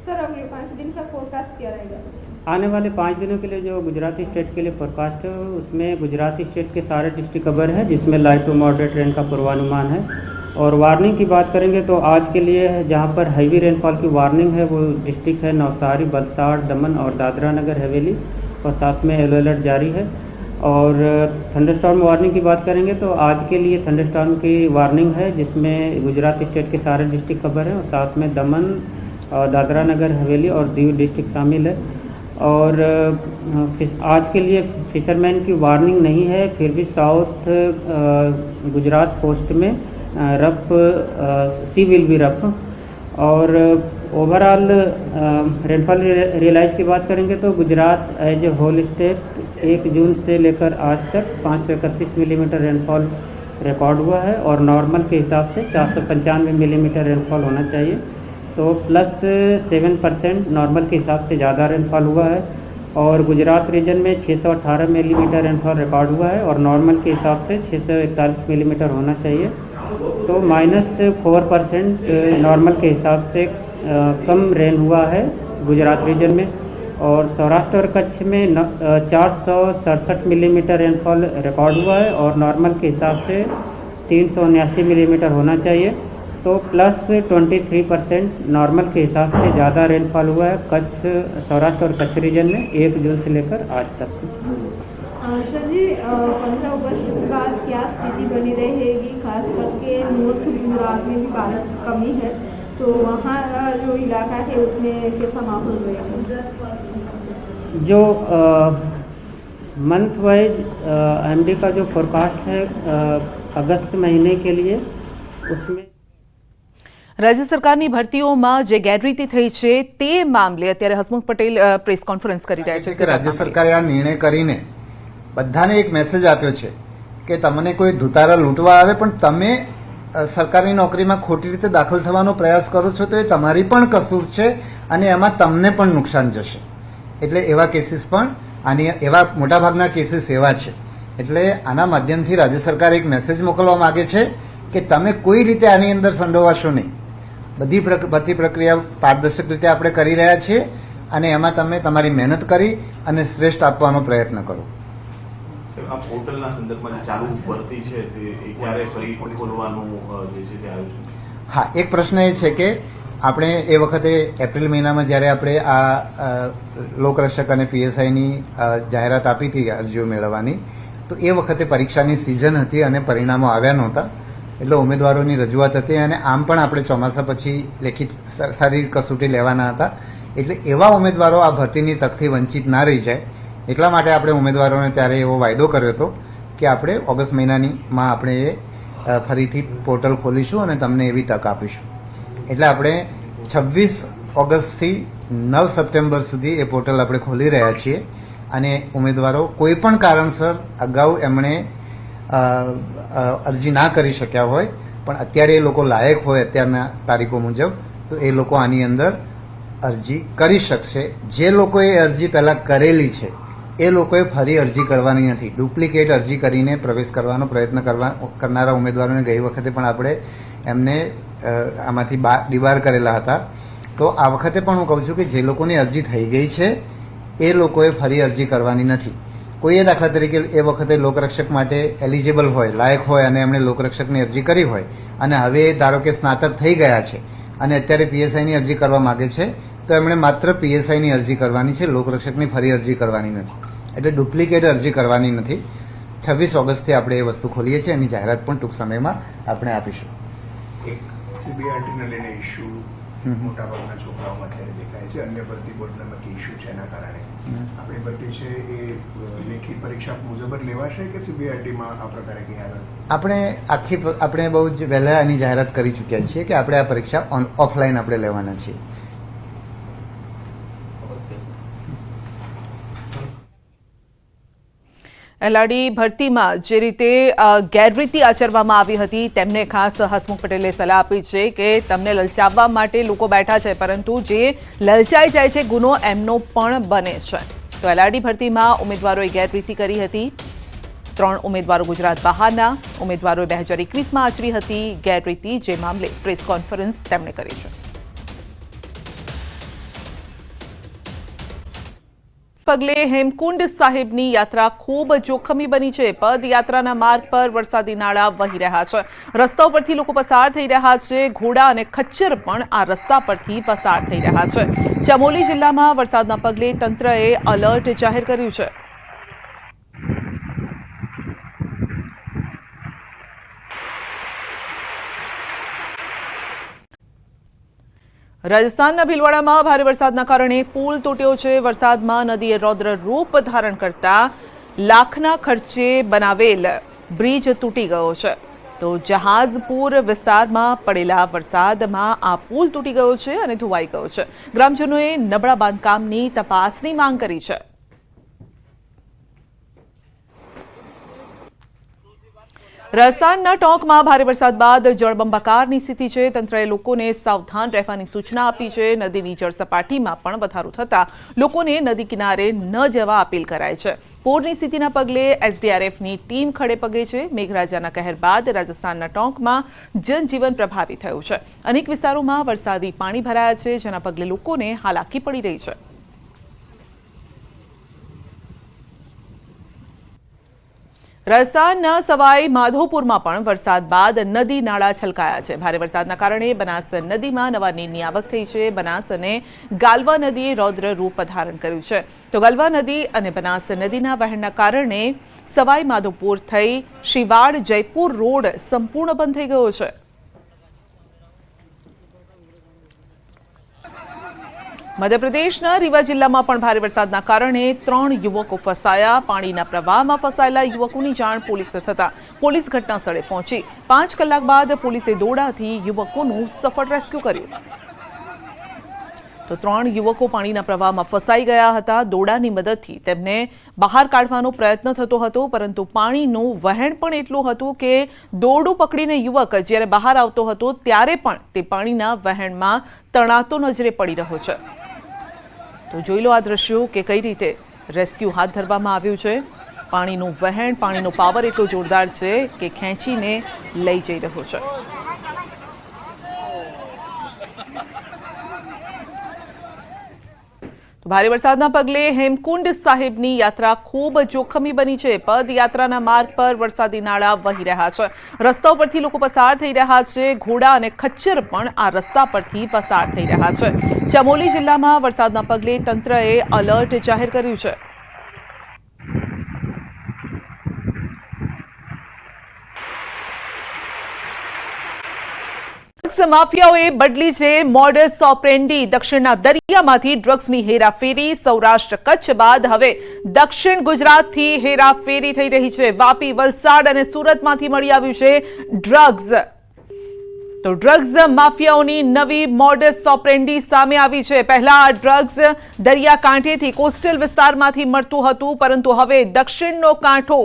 Sir अगले 5 दिन का फोरकास्ट क्या रहेगा? आने वाले 5 दिनों के लिए जो गुजराती स्टेट के लिए फोरकास्ट है उसमें गुजराती स्टेट के सारे डिस्ट्रिक्ट कवर है, जिसमें लाइट टू मॉडरेट रेन का पूर्वानुमान है। और वार्निंग की बात करेंगे तो आज के लिए जहां पर हैवी रेनफॉल की वार्निंग है वो डिस्ट्रिक्ट है नवसारी, वलसाड़, दमन और दादरा नगर हवेली, और साथ में येलो अलर्ट जारी है। और थंडरस्टॉर्म वार्निंग की बात करेंगे तो आज के लिए थंडरस्टॉर्म की वार्निंग है, जिसमें गुजरात स्टेट के सारे डिस्ट्रिक्ट कवर हैं और साथ में दमन और दादरा नगर हवेली और दीव डिस्ट्रिक्ट शामिल है। और आज के लिए फिशरमैन की वार्निंग नहीं है, फिर भी साउथ गुजरात कोस्ट में rough sea will be rough. और ओवरऑल रेनफॉल रियलाइज की बात करेंगे तो Gujarat as a whole state 1 जून से लेकर आज तक 531 मिलीमीटर रेनफॉल रिकॉर्ड हुआ है और नॉर्मल के हिसाब से 495 मिलीमीटर रेनफॉल होना चाहिए, तो +7% नॉर्मल के हिसाब से ज़्यादा रेनफॉल हुआ है। और गुजरात रीजन में 618 मिलीमीटर रेनफॉल रिकॉर्ड हुआ है और नॉर्मल के हिसाब से 641 मिलीमीटर होना चाहिए, तो -4% नॉर्मल के हिसाब से कम रेन हुआ है गुजरात रीजन में। और सौराष्ट्र और कच्छ में 467 मिलीमीटर रेनफॉल रिकॉर्ड हुआ है और नॉर्मल के हिसाब से 379 मिलीमीटर होना चाहिए, तो +23% नॉर्मल के हिसाब से ज़्यादा रेनफॉल हुआ है कच्छ, सौराष्ट्र और कच्छ रीजन में 1 जून से लेकर आज तक। सर जी 15 अगस्त के बाद क्या स्थिति बनी रहेगी? खास करके नॉर्थ गुजरात में भी बारिश की कमी है, तो वहाँ जो इलाका है उसमें कैसा माहौल रहेगा? जो मंथ वाइज एमडी का जो फोरकास्ट है अगस्त महीने के लिए, उसमें રાજ્ય સરકારની ભરતીઓમાં જે ગેરરીતિ થઈ છે તે મામલે અત્યારે હસમુખ પટેલ પ્રેસ કોન્ફરન્સ કરી રહ્યા છે. રાજ્ય સરકારે આ નિર્ણય કરીને બધાને એક મેસેજ આપ્યો છે કે તમને કોઈ ધુતારા લૂંટવા આવે પણ તમે સરકારી નોકરીમાં ખોટી રીતે દાખલ થવાનો પ્રયાસ કરો છો તો એ તમારી પણ કસૂર છે અને એમાં તમને પણ નુકસાન જશે. એટલે એવા કેસીસ પણ આની એવા મોટાભાગના કેસીસ એવા છે. એટલે આના માધ્યમથી રાજ્ય સરકાર એક મેસેજ મોકલવા માંગે છે કે તમે કોઈ રીતે આની અંદર સંડોવાશો નહીં. બધી પ્રક્રિયા પારદર્શક રીતે આપણે કરી રહ્યા છીએ અને એમાં તમે તમારી મહેનત કરી અને શ્રેષ્ઠ આપવાનો પ્રયત્ન કરો. આ પોર્ટલના સંદર્ભમાં જે ચાલુ ભરતી છે તે ક્યારે ફરી ખોલવાનું જે છે તે આયોજન? હા, એક પ્રશ્ન એ છે કે આપણે એ વખતે એપ્રિલ મહિનામાં જ્યારે આપણે આ લોકરક્ષક અને પીએસઆઈની જાહેરાત આપી હતી અરજીઓ મેળવવાની, તો એ વખતે પરીક્ષાની સિઝન હતી અને પરિણામો આવ્યા નહોતા, એટલે ઉમેદવારોની રજૂઆત હતી અને આમ પણ આપણે ચોમાસા પછી લેખિત સારી કસોટી લેવાના હતા. એટલે એવા ઉમેદવારો આ ભરતીની તકથી વંચિત ના રહી જાય એટલા માટે આપણે ઉમેદવારોને ત્યારે એવો વાયદો કર્યો હતો કે આપણે ઓગસ્ટ મહિનામાં આપણે એ ફરીથી પોર્ટલ ખોલીશું અને તમને એવી તક આપીશું. એટલે આપણે 26 ઓગસ્ટથી 9 સપ્ટેમ્બર સુધી એ પોર્ટલ આપણે ખોલી રહ્યા છીએ અને ઉમેદવારો કોઈ પણ કારણસર અગાઉ એમણે અરજી ના કરી શક્યા હોય પણ અત્યારે એ લોકો લાયક હોય અત્યારના તારીખો મુજબ, તો એ લોકો આની અંદર અરજી કરી શકશે. જે લોકોએ અરજી પહેલાં કરેલી છે એ લોકોએ ફરી અરજી કરવાની નથી. ડુપ્લિકેટ અરજી કરીને પ્રવેશ કરવાનો પ્રયત્ન કરનારા ઉમેદવારોને ગઈ વખતે પણ આપણે એમને આમાંથી ડિબાર કરેલા હતા. તો આ વખતે પણ હું કહું છું કે જે લોકોની અરજી થઈ ગઈ છે એ લોકોએ ફરી અરજી કરવાની નથી. કોઈએ દાખલા તરીકે એ વખતે લોકરક્ષક માટે એલિજિબલ હોય, લાયક હોય અને એમણે લોકરક્ષકની અરજી કરી હોય અને હવે ધારો કે સ્નાતક થઈ ગયા છે અને અત્યારે પીએસઆઈની અરજી કરવા માગે છે, તો એમણે માત્ર પીએસઆઈની અરજી કરવાની છે, લોકરક્ષકની ફરી અરજી કરવાની નથી. એટલે ડુપ્લિકેટ અરજી કરવાની નથી. 26 ઓગસ્ટથી આપણે એ વસ્તુ ખોલીએ છીએ, એની જાહેરાત પણ ટૂંક સમયમાં આપણે આપીશું. એક સીબીઆરટીને લઈને ઇસ્યુ મોટાભાગના છોકરાઓમાં અત્યારે દેખાય છે, અન્ય ભરતી બોર્ડના ઇસ્યુ છે, એના કારણે આપણી ભરતી છે એ લેખિત પરીક્ષા મુજબ જ લેવાશે કે સીબીઆરટીમાં આ પ્રકારે કંઈ આગળ? આપણે બહુ જ વહેલા એની જાહેરાત કરી ચૂક્યા છીએ કે આપણે આ પરીક્ષા ઓફલાઈન આપણે લેવાના છીએ. એલઆરડી ભરતીમાં જે રીતે ગેરરીતિ આચરવામાં આવી હતી તેમને ખાસ હસમુખ પટેલે સલાહ આપી છે કે તમને લલચાવવા માટે લોકો બેઠા છે, પરંતુ જે લલચાઈ જાય છે ગુનો એમનો પણ બને છે. તો એલઆરડી ભરતીમાં ઉમેદવારોએ ગેરરીતિ કરી હતી, તો 3 ઉમેદવારો ગુજરાત બહારના ઉમેદવારોએ 2021માં આચરી હતી ગેરરીતિ, જે મામલે પ્રેસ કોન્ફરન્સ તેમણે કરી છે. પગલે હેમકુંડ સાહિબની યાત્રા ખૂબ જોખમી બની છે. પદયાત્રાના માર્ગ પર વરસાદી નાળા વહી રહ્યા છે. રસ્તાઓ પરથી લોકો પસાર થઈ રહ્યા છે. ઘોડા અને ખચ્ચર પણ આ રસ્તા પરથી પસાર થઈ રહ્યા છે. ચમોલી જિલ્લામાં વરસાદના પગલે તંત્રએ એલર્ટ જાહેર કર્યું છે. રાજસ્થાનના ભીલવાડામાં ભારે વરસાદના કારણે પુલ તૂટ્યો છે. વરસાદમાં નદીએ રૌદ્ર રૂપ ધારણ કરતા લાખના ખર્ચે બનાવેલ બ્રિજ તૂટી ગયો છે. તો જહાજપુર વિસ્તારમાં પડેલા વરસાદમાં આ પુલ તૂટી ગયો છે અને ધોવાઈ ગયો છે. ગ્રામજનોએ નબળા બાંધકામની તપાસની માંગ કરી છે. રાજસ્થાનના ટોંકમાં ભારે વરસાદ બાદ જળબંબાકારની સ્થિતિ છે. તંત્રએ લોકોને સાવધાન રહેવાની સૂચના આપી છે. નદીની જળસપાટીમાં પણ વધારો થતા લોકોને નદી કિનારે ન જવા અપીલ કરાઈ છે. પૂરની સ્થિતિના પગલે એસડીઆરએફની ટીમ ખડે પગે છે. મેઘરાજાના કહેર બાદ રાજસ્થાનના ટોંકમાં જનજીવન પ્રભાવિત થયું છે. અનેક વિસ્તારોમાં વરસાદી પાણી ભરાયા છે, જેના પગલે લોકોને હાલાકી પડી રહી છે. રાજસ્થાનના સવાઈ માધોપુરમાં પણ વરસાદ બાદ નદી નાળા છલકાયા છે. ભારે વરસાદના કારણે બનાસ નદીમાં નવા નીરની આવક થઈ છે. બનાસ અને ગાલવા નદીએ રૌદ્ર રૂપ ધારણ કર્યું છે. તો ગાલવા નદી અને બનાસ નદીના વહેણના કારણે સવાઈ માધોપુર થઈ શિવાડ જયપુર રોડ સંપૂર્ણ બંધ થઈ ગયો છે. મધ્યપ્રદેશના રીવા જિલ્લામાં પણ ભારે વરસાદના કારણે 3 યુવકો ફસાયા. પાણીના પ્રવાહમાં ફસાયેલા યુવકોની જાણ પોલીસને થતાં પોલીસ ઘટના સ્થળે પહોંચી 5 કલાક બાદ પોલીસે દોડાથી યુવકોનું સફળ રેસ્ક્યુ કર્યું. તો 3 યુવકો પાણીના પ્રવાહમાં ફસાઈ ગયા હતા. દોડાની મદદથી તેમને બહાર કાઢવાનો પ્રયત્ન થતો હતો, પરંતુ પાણીનું વહેણ પણ એટલું હતું કે દોરડું પકડીને યુવક જ્યારે બહાર આવતો હતો ત્યારે પણ તે પાણીના વહેણમાં તણાતો નજરે પડી રહ્યો છે. તો જોઈ લો આ દ્રશ્યો કે કઈ રીતે રેસ્ક્યુ હાથ ધરવામાં આવ્યું છે. પાણીનું વહેણ, પાણીનો પાવર એટલો જોરદાર છે કે ખેંચીને લઈ જઈ રહ્યો છે. ભારે વરસાદના પગલે હેમકુંડ સાહિબની યાત્રા ખૂબ જોખમી બની છે. પદયાત્રાના માર્ગ પર વરસાદી નાળા વહી રહ્યા છે. રસ્તાઓ પરથી લોકો પસાર થઈ રહ્યા છે. ઘોડા અને ખચ્ચર પણ આ રસ્તા પરથી પસાર થઈ રહ્યા છે. ચમોલી જિલ્લામાં વરસાદના પગલે તંત્રએ એલર્ટ જાહેર કર્યું છે. માફિયાઓએ બદલી છે મોડસ ઓપરેન્ડી. દક્ષિણના દરિયામાંથી ડ્રગ્સની હેરાફેરી. સૌરાષ્ટ્ર કચ્છ બાદ હવે દક્ષિણ ગુજરાતથી હેરાફેરી થઈ રહી છે. વાપી, વલસાડ અને સુરતમાંથી મળી આવ્યું છે ડ્રગ્સ. તો ડ્રગ્સ માફિયાઓની નવી મોડસ ઓપરેન્ડી સામે આવી છે. પહેલા આ ડ્રગ્સ દરિયાકાંઠેથી કોસ્ટલ વિસ્તારમાંથી મળતું હતું, પરંતુ હવે દક્ષિણનો કાંઠો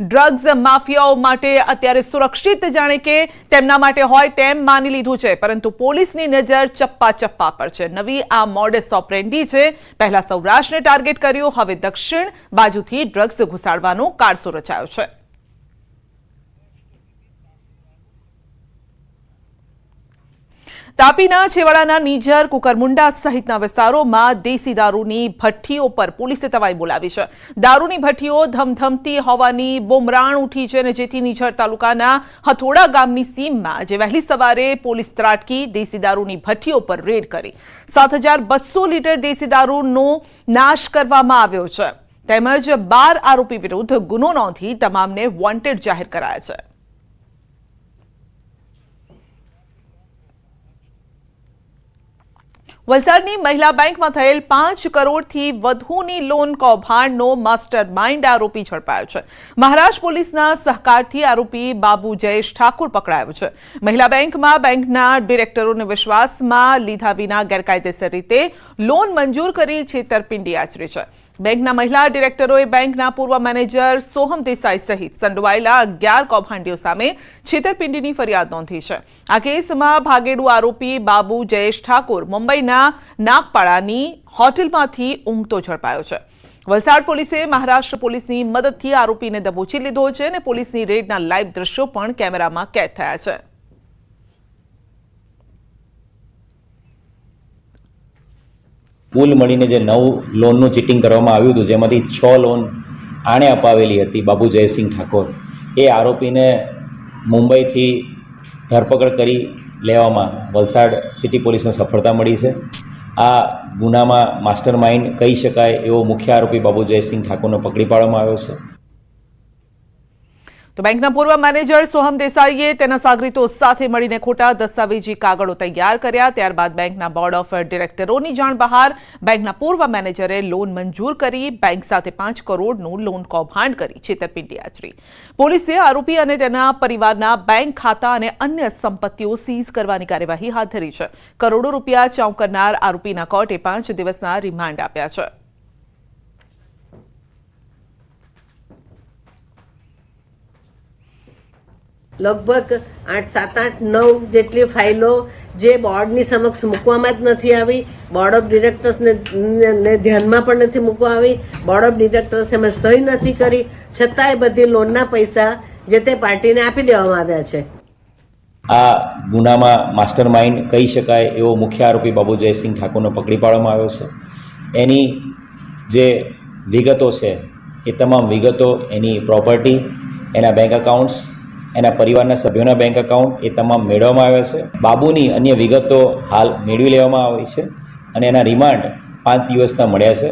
ડ્રગ્સ માફિયાઓ માટે અત્યારે સુરક્ષિત જાણે કે તેમના માટે હોય તેમ માની લીધું છે. પરંતુ પોલીસની નજર ચપ્પા ચપ્પા પર છે. નવી આ મોડસ ઓપરેન્ડી છે. પહેલા સૌરાષ્ટ્રને ટાર્ગેટ કર્યું, હવે દક્ષિણ બાજુથી ડ્રગ્સ ઘુસાડવાનો કારસો રચાયો છે. તાપીના છેવાડાના નીજર, કુકરમુંડા સહિતના વિસ્તારોમાં દેશી દારૂની ભઠ્ઠીઓ પર પોલીસે તવાઈ બોલાવી છે. દારૂની ભઠ્ઠીઓ ધમધમતી હોવાની બુમરાણ ઉઠી છે, અને જેથી નીજર તાલુકાના હથોડા ગામની સીમમાં આજે વહેલી સવારે પોલીસ ત્રાટકી દેશી દારૂની ભઠ્ઠીઓ પર રેડ કરી 7200 લીટર દેશી દારૂનો નાશ કરવામાં આવ્યો છે. તેમજ 12 આરોપી વિરુદ્ધ ગુનો નોંધી તમામને વોન્ટેડ જાહેર કરાયા છે. વલસાડની મહિલા બેંકમાં થયેલ 5 કરોડથી વધુની લોન કૌભાંડનો માસ્ટર માઇન્ડ આરોપી ઝડપાયો છે. મહારાષ્ટ્ર પોલીસના સહકારથી આરોપી બાબુ જયેશ ઠાકુર પકડાયો છે. મહિલા બેંકમાં બેંકના ડિરેક્ટરોને વિશ્વાસમાં લીધા વિના ગેરકાયદેસર રીતે લોન મંજૂર કરી છેતરપિંડી આચરી છે. બેંકના મહિલા ડિરેક્ટરોએ બેંકના પૂર્વ મેનેજર સોહમ દેસાઈ સહિત સંડોવાયેલા 11 કૌભાંડીઓ સામે છેતરપિંડીની ફરિયાદ નોંધી છે. આ કેસમાં ભાગેડુ આરોપી બાબુ જયેશ ઠાકુર મુંબઈના નાગપાડાની હોટલમાંથી ઊંઘતો ઝડપાયો છે. વલસાડ પોલીસે મહારાષ્ટ્ર પોલીસની મદદથી આરોપીને દબોચી લીધો છે અને પોલીસની રેડના લાઈવ દ્રશ્યો પણ કેમેરામાં કેદ થયા છે. કુલ મળીને જે 9 લોનનું ચીટિંગ કરવામાં આવ્યું હતું, જેમાંથી 6 લોન આણે અપાવેલી હતી બાબુ જયસિંહ ઠાકોર, એ આરોપીને મુંબઈથી ધરપકડ કરી લેવામાં વલસાડ સિટી પોલીસને સફળતા મળી છે. આ ગુનામાં માસ્ટર માઇન્ડ કહી શકાય એવો મુખ્ય આરોપી બાબુ જયસિંહ ઠાકોરને પકડી પાડવામાં આવ્યો છે. તો બેંકના પૂર્વ મેનેજર સોહમ દેસાઈએ તેના સાગરીતો સાથે મળીને ખોટા દસ્તાવેજી કાગળો તૈયાર કર્યા. ત્યારબાદ બેંકના બોર્ડ ઓફ ડિરેક્ટરોની જાણ બહાર. બેંકના પૂર્વ મેનેજરે લોન મંજૂર કરી બેંક સાથે 5 કરોડનું લોન કૌભાંડ કરી છેતરપિંડી આચરી. પોલીસે આરોપી અને તેના પરિવારના બેંક ખાતા અને અન્ય સંપત્તિઓ સીઝ કરવાની કાર્યવાહી હાથ ધરી છે. કરોડો રૂપિયા ચાઉ કરનાર આરોપીના કોર્ટે 5 દિવસના રિમાન્ડ આપ્યા છે. લગભગ 8, 7, 8, 9 જેટલી ફાઇલો જે બોર્ડની સમક્ષ મૂકવામાં જ નથી આવી, બોર્ડ ઓફ ડિરેક્ટર્સને ધ્યાનમાં પણ નથી મૂકવા આવી, બોર્ડ ઓફ ડિરેક્ટર્સ એમાં સહી નથી કરી, છતાંય બધી લોનના પૈસા જે તે પાર્ટીને આપી દેવામાં આવ્યા છે. આ ગુનામાં માસ્ટર માઇન્ડ કહી શકાય એવો મુખ્ય આરોપી બાબુ જયસિંહ ઠાકોરને પકડી પાડવામાં આવ્યો છે. એની જે વિગતો છે એ તમામ વિગતો, એની પ્રોપર્ટી, એના બેંક એકાઉન્ટ્સ, એના પરિવારના સભ્યોના બેંક એકાઉન્ટ એ તમામ મેળવવામાં આવ્યા છે. બાબુની અન્ય વિગતો હાલ મેળવી લેવામાં આવી છે અને એના રિમાન્ડ 5 દિવસના મળ્યા છે.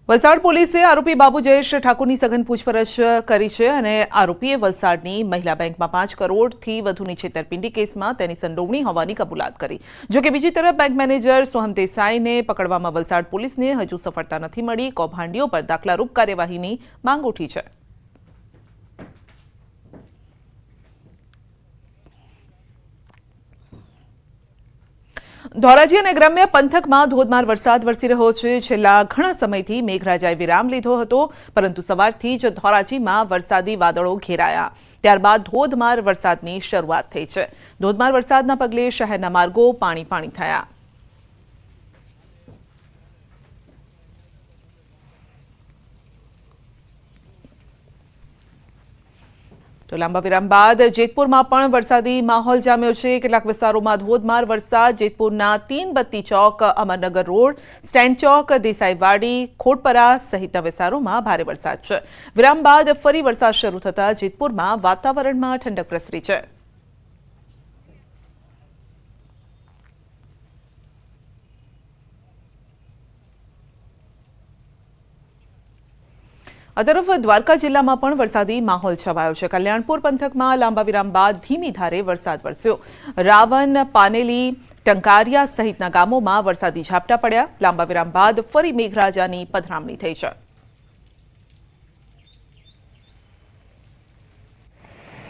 વલસાડ પોલીસે આરોપી બાબુ જયેશ ઠાકોરની સઘન પૂછપરછ કરી છે અને આરોપીએ વલસાડની મહિલા બેંકમાં 5 કરોડથી વધુની છેતરપિંડી કેસમાં તેની સંડોવણી હોવાની કબૂલાત કરી. જો કે બીજી તરફ બેંક મેનેજર સોહમ દેસાઈને પકડવામાં વલસાડ પોલીસને હજુ સફળતા નથી મળી. કૌભાંડીઓ પર દાખલારૂપ કાર્યવાહીની માંગ ઉઠી છે. ધોરાજી અને ગ્રામ્ય પંથકમાં ધોધમાર વરસાદ વરસી રહ્યો છે. છેલ્લા ઘણા સમયથી મેઘરાજાએ વિરામ લીધો હતો, પરંતુ સવારથી જ ધોરાજીમાં વરસાદી વાદળો ઘેરાયા. ત્યારબાદ ધોધમાર વરસાદની શરૂઆત થઈ છે. ધોધમાર વરસાદના પગલે શહેરના માર્ગો પાણી પાણી થયા. તો લાંબા વિરામ બાદ જેતપુરમાં પણ વરસાદી માહોલ જામ્યો છે. કેટલાક વિસ્તારોમાં ધોધમાર વરસાદ. જેતપુરના તીનબત્તી ચોક, અમરનગર રોડ, સ્ટેન્ડ ચોક, દેસાઈવાડી, ખોડપરા સહિતના વિસ્તારોમાં ભારે વરસાદ છે. વિરામ બાદ ફરી વરસાદ શરૂ થતાં જેતપુરમાં વાતાવરણમાં ઠંડક પ્રસરી છે. આ તરફ દ્વારકા જિલ્લામાં પણ વરસાદી માહોલ છવાયો છે. કલ્યાણપુર પંથકમાં લાંબા વિરામ બાદ ધીમી ધારે વરસાદ વરસ્યો. રાવણ, પાનેલી, ટંકારિયા સહિતના ગામોમાં વરસાદી ઝાપટા પડ્યા. લાંબા વિરામ બાદ ફરી મેઘરાજાની પધરામણી થઈ છે.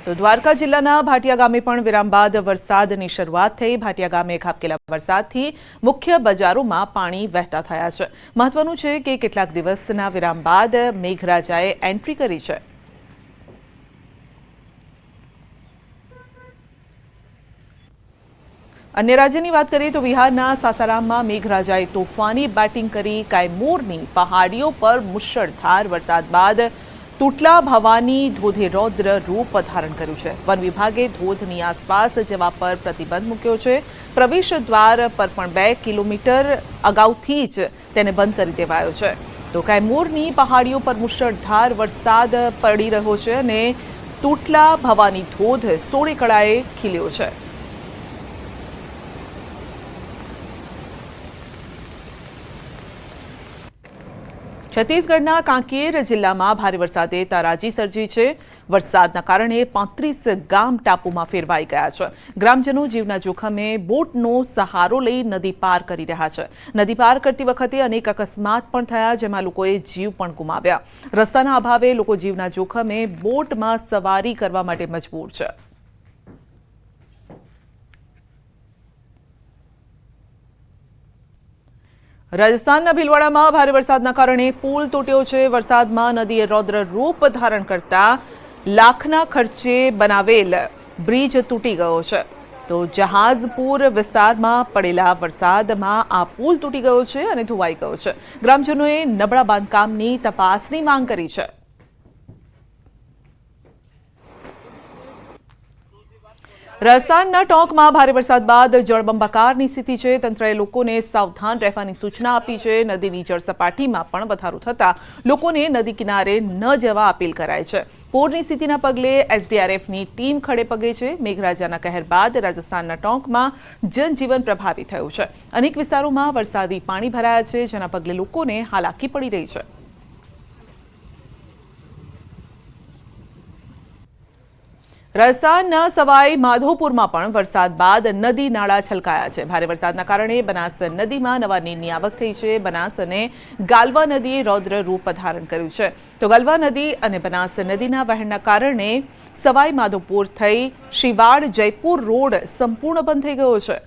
તો દ્વારકા જિલ્લાના ભાટિયા ગામે પણ વિરામ બાદ વરસાદની શરૂઆત થઈ. ભાટિયા ગામે ખાબકેલા વરસાદથી મુખ્ય બજારોમાં પાણી વહેતા થયા છે. મહત્વનું છે કે કેટલાક દિવસના વિરામ બાદ મેઘરાજાએ એન્ટ્રી કરી છે. અન્ય રાજ્યની વાત કરીએ તો બિહારના સાસારામમાં મેઘરાજાએ તોફાની બેટિંગ કરી. કાયમૂરની પહાડીઓ પર મુશળધાર વરસાદ બાદ તૂટલા ભવાની ધોધે રૌદ્ર રૂપ ધારણ કર્યું છે. વન વિભાગે ધોધની આસપાસ જવા પર પ્રતિબંધ મૂક્યો છે. પ્રવેશ દ્વાર પર પણ 2 કિલોમીટર અગાઉથી જ તેને બંધ કરી દેવાયો છે. તો કાયમૂરની પહાડીઓ પર મુશળધાર વરસાદ પડી રહ્યો છે અને તૂટલા ભવાની ધોધ 16 કળાએ ખીલ્યો છે. છત્તીસગઢના કાંકેર જિલ્લામાં ભારે વરસાદે તારાજી સર્જી છે. વરસાદના કારણે 35 ગામ ટાપુમાં ફેરવાઈ ગયા છે. ગ્રામજનો જીવના જોખમે બોટનો સહારો લઈ નદી પાર કરી રહ્યા છે. નદી પાર કરતી વખતે અનેક અકસ્માત પણ થયા, જેમાં લોકોએ જીવ પણ ગુમાવ્યા. રસ્તાના અભાવે લોકો જીવના જોખમે બોટમાં સવારી કરવા માટે મજબૂર છે. રાજસ્થાનના ભીલવાડામાં ભારે વરસાદના કારણે પુલ તૂટ્યો છે. વરસાદમાં નદીએ રૌદ્ર રૂપ ધારણ કરતા લાખના ખર્ચે બનાવેલ બ્રિજ તૂટી ગયો છે. તો જહાજપુર વિસ્તારમાં પડેલા વરસાદમાં આ પુલ તૂટી ગયો છે અને ધોવાઈ ગયો છે. ગ્રામજનોએ નબળા બાંધકામની તપાસની માંગ કરી છે. રાજસ્થાનના ટોંકમાં ભારે વરસાદ બાદ જળબંબાકારની સ્થિતિ છે. તંત્રએ લોકોને સાવધાન રહેવાની સૂચના આપી છે. નદીની જળસપાટીમાં પણ વધારો થતા લોકોને નદી કિનારે ન જવા અપીલ કરાઈ છે. પૂરની સ્થિતિના પગલે એસડીઆરએફની ટીમ ખડે પગે છે. મેઘરાજાના કહેર બાદ રાજસ્થાનના ટોંકમાં જનજીવન પ્રભાવિત થયું છે. અનેક વિસ્તારોમાં વરસાદી પાણી ભરાયા છે, જેના પગલે લોકોને હાલાકી પડી રહી છે. રાજસ્થાનના સવાઈ માધોપુરમાં પણ વરસાદ બાદ નદી નાળા છલકાયા છે. ભારે વરસાદના કારણે બનાસ નદીમાં નવા નીરની આવક થઈ છે. બનાસ અને ગાલવા નદીએ રૌદ્ર રૂપ ધારણ કર્યું છે. તો ગાલવા નદી અને બનાસ નદીના વહેણના કારણે સવાઈ માધોપુર થઈ શિવાડ જયપુર રોડ સંપૂર્ણ બંધ થઈ ગયો છે.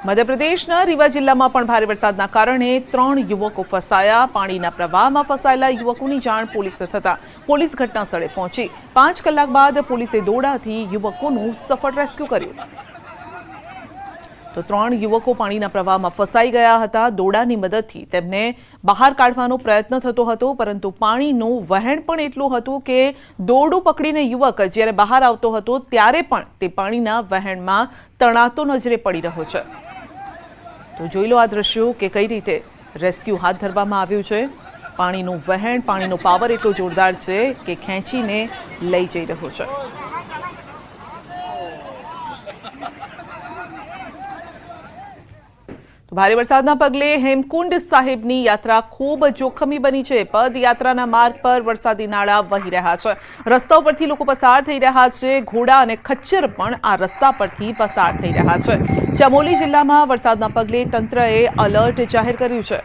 મધ્યપ્રદેશના રીવા જિલ્લામાં પણ ભારે વરસાદના કારણે 3 યુવકો ફસાયા. પાણીના પ્રવાહમાં ફસાયેલા યુવકોની જાણ પોલીસને થતા પોલીસ ઘટના સ્થળે પહોંચી 5 કલાક બાદ પોલીસે દોડાથી યુવકોનું સફળ રેસ્ક્યુ કર્યું. તો 3 યુવકો પાણીના પ્રવાહમાં ફસાઈ ગયા હતા. દોડાની મદદથી તેમને બહાર કાઢવાનો પ્રયત્ન થતો હતો, પરંતુ પાણીનું વહેણ પણ એટલું હતું કે દોરડું પકડીને યુવક જ્યારે બહાર આવતો હતો ત્યારે પણ તે પાણીના વહેણમાં તણાતો નજરે પડી રહ્યો છે. તો જોઈ લો આ દ્રશ્યો કે કઈ રીતે રેસ્ક્યુ હાથ ધરવામાં આવ્યું છે. પાણીનું વહેણ, પાણીનો પાવર એટલો જોરદાર છે કે ખેંચીને લઈ જઈ રહ્યો છે. ભારે વરસાદના પગલે હેમકુંડ સાહિબની યાત્રા ખૂબ જોખમી બની છે. પદયાત્રાના માર્ગ પર વરસાદી નાળા વહી રહ્યા છે. રસ્તાઓ પરથી લોકો પસાર થઈ રહ્યા છે. ઘોડા અને ખચ્ચર પણ આ રસ્તા પરથી પસાર થઈ રહ્યા છે. ચમોલી જિલ્લામાં વરસાદના પગલે તંત્રએ એલર્ટ જાહેર કર્યું છે.